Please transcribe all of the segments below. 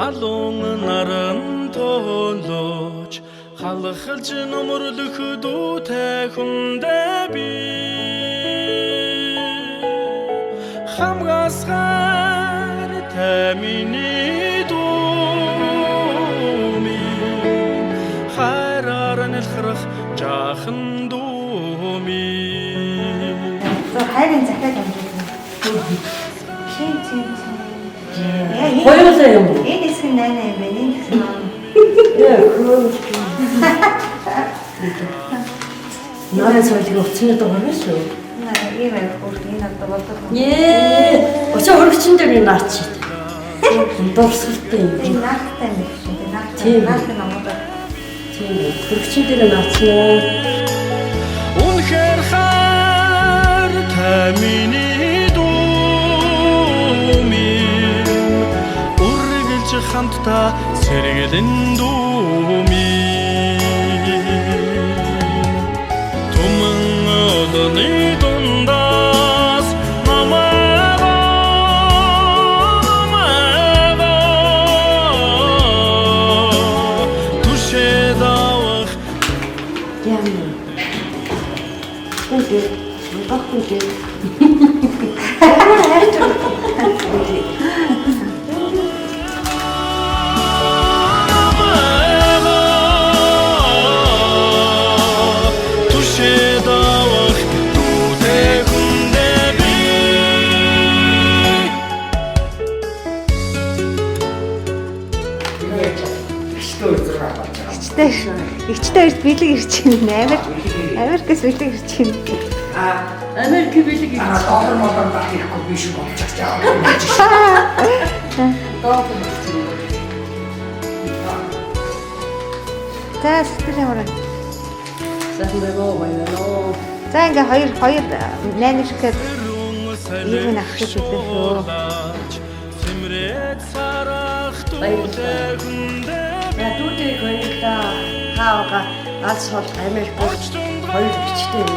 халуун наран тоолож халахалж номорлох дүүтэй хүндээ би хамгаасгаар тамины дууми хайраар нэлхрах жаахан дууми хайрын захиад амжуулна. Чин. Хоёулаа юм уу? Энэ хэсэг наймаа юм байна. Энэ хэсэг маань. Нарийн соёлыг уцны дугаар шүү. Ийм хурд энэ одоо болдог. Очоо хөрөгчин дээр наач. Дурсалтай юм. Энэ наахтай юм шиг. Тийм. Наахтай намайг. Тийм. Хөрөгчин дээр наацнаа. Үнэхээр хайр тамины дууми үргэлж хамтдаа сэргэлэн дууми туман одны дундаас намайгаа түшээд авах Яна. Үгүй. Баггүй. түшээд авах дүүтэй хүндээ би Игчтэй ирж бэлэг ирж байна. Америкээс бэлэг ирж байна. Америк бэлэг юм. Доллар модон байхгүй биш болчих жаа. За сэтгэл ямар вэ? Сайн байна уу? За ингээ хоёр найны шихэд ийм ах гэж хэлээ. сэмрээд сарах дүүтэй хүндээ Дүүтэй хоёулаа хаага алс хол Америк хоёр бичтэй юм.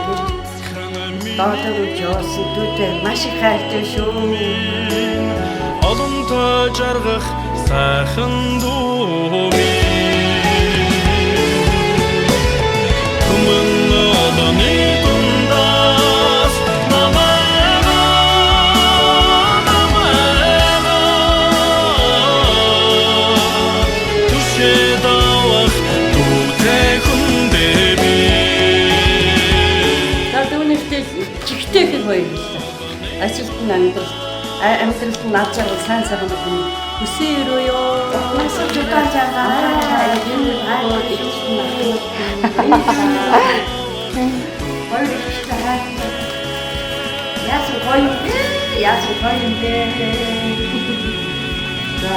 Доодог жоосон дүүтэй маш их хайртай шүү. олонтой жаргах сайхан дууми туман одны дундаас намайгаа түшээд авах дүүтэй хүндээ би Дүүнийхтэй чихтэй их хоёулаа. Ажилтны амьдралд наад жаргал сайн байна. Үсээ өрөө ёо. Маш жугаан жагаа. Энэ хайр ичсэн. Хоёр ихтэй хайр. Яасан гоё юм бэ? За,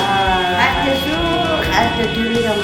хайртай шүү. Хайртай дүрээ юм.